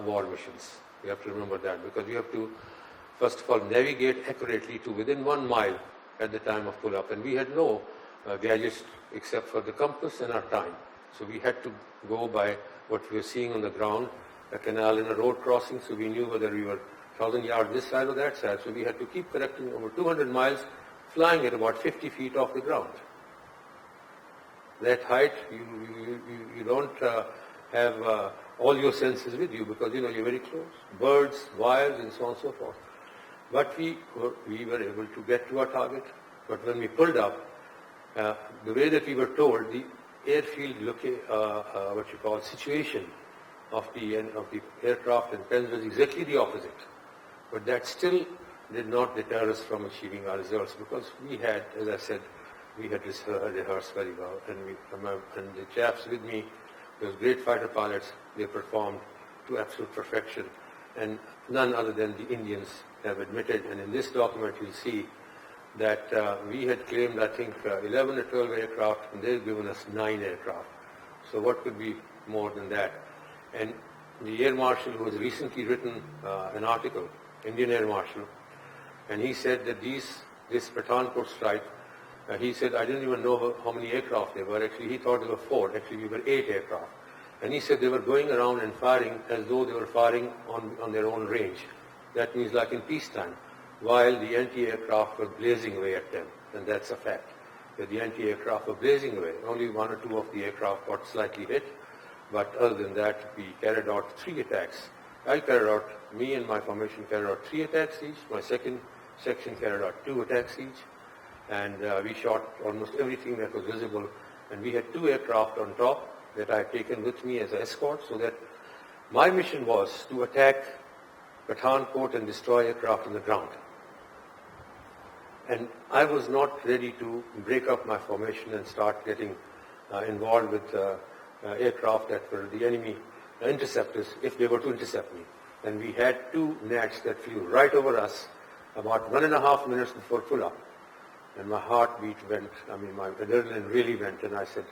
war missions. You have to remember that, because you have to, first of all, navigate accurately to within 1 mile at the time of pull-up. And we had no gadgets except for the compass and our time. So we had to go by what we were seeing on the ground, a canal and a road crossing, so we knew whether we were 1,000 yards this side or that side. So we had to keep correcting over 200 miles, flying at about 50 feet off the ground. That height, you don't have all your senses with you, because you're very close. Birds, wires, and so on and so forth. But we were able to get to our target. But when we pulled up, the way that we were told, the airfield situation of the aircraft and planes was exactly the opposite. But that still did not deter us from achieving our results, because we had, as I said, we had rehearsed very well, and the chaps with me, those great fighter pilots, they performed to absolute perfection, and none other than the Indians have admitted. And in this document you'll see that we had claimed, I think, 11 or 12 aircraft, and they've given us 9 aircraft. So what could be more than that? And the Air Marshal, who has recently written an article, Indian Air Marshal, and he said that this Pathankot strike, he said, I didn't even know how many aircraft there were. Actually, he thought there were 4. Actually, we were 8 aircraft. And he said they were going around and firing as though they were firing on their own range. That means like in peacetime, while the anti-aircraft were blazing away at them. And that's a fact, that the anti-aircraft were blazing away. Only 1 or 2 of the aircraft got slightly hit. But other than that, we carried out 3 attacks. Me and my formation carried out 3 attacks each. My second section carried out 2 attacks each. And we shot almost everything that was visible. And we had 2 aircraft on top that I had taken with me as an escort, so that my mission was to attack Pathankot and destroy aircraft on the ground. And I was not ready to break up my formation and start getting involved with aircraft that were the enemy interceptors, if they were to intercept me. And we had 2 nats that flew right over us about 1.5 minutes before pull-up. And my heartbeat went, my adrenaline really went, and I said,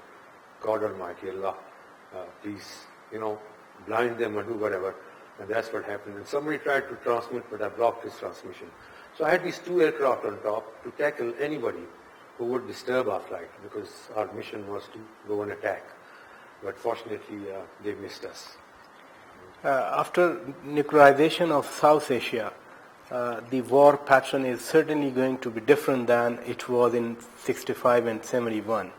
God Almighty, Allah, please, blind them or do whatever. And that's what happened. And somebody tried to transmit, but I blocked his transmission. So I had these 2 aircraft on top to tackle anybody who would disturb our flight, because our mission was to go and attack. But fortunately, they missed us. After nuclearization of South Asia, the war pattern is certainly going to be different than it was in 65 and 71.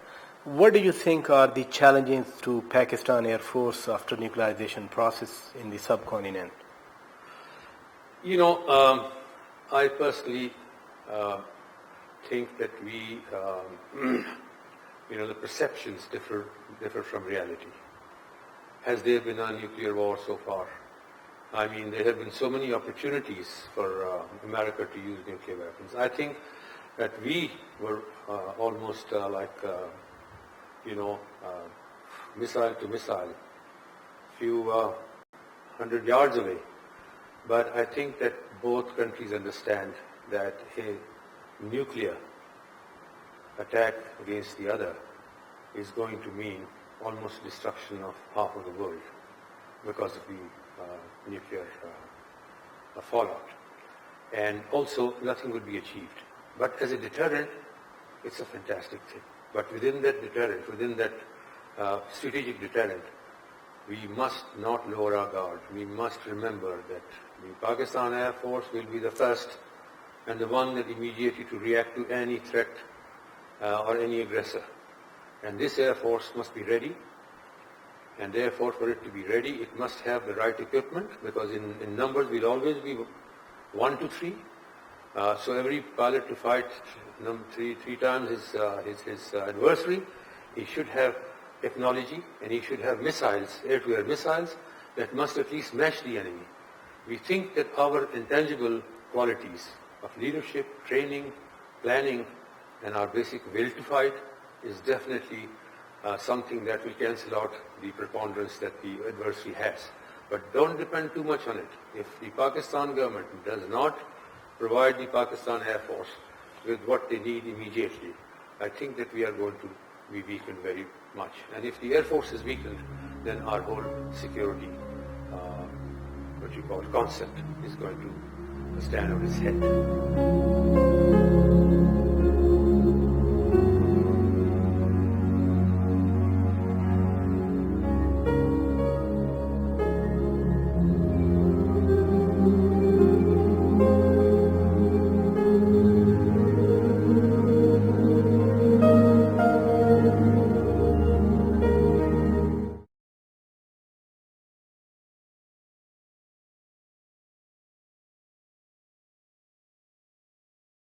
What do you think are the challenges to Pakistan Air Force after nuclearization process in the subcontinent? I personally think that we, the perceptions differ from reality. Has there been a nuclear war so far? There have been so many opportunities for America to use nuclear weapons. I think that we were almost missile to missile, few 100 yards away. But I think that both countries understand that a nuclear attack against the other is going to mean almost destruction of half of the world because of the nuclear fallout. And also, nothing would be achieved. But as a deterrent, it's a fantastic thing. But within that deterrent, within that strategic deterrent, we must not lower our guard. We must remember that the Pakistan Air Force will be the first and the one that immediately to react to any threat or any aggressor. And this Air Force must be ready. And therefore, for it to be ready, it must have the right equipment, because in numbers we'll always be 1 to 3. So every pilot to fight three times his adversary, he should have technology, and he should have missiles, air-to-air missiles, that must at least match the enemy. We think that our intangible qualities of leadership, training, planning, and our basic will to fight is definitely something that will cancel out the preponderance that the adversary has. But don't depend too much on it. If the Pakistan government does not provide the Pakistan Air Force with what they need immediately, I think that we are going to be weakened very much. And if the Air Force is weakened, then our whole security keep our concept is going to stand on its head.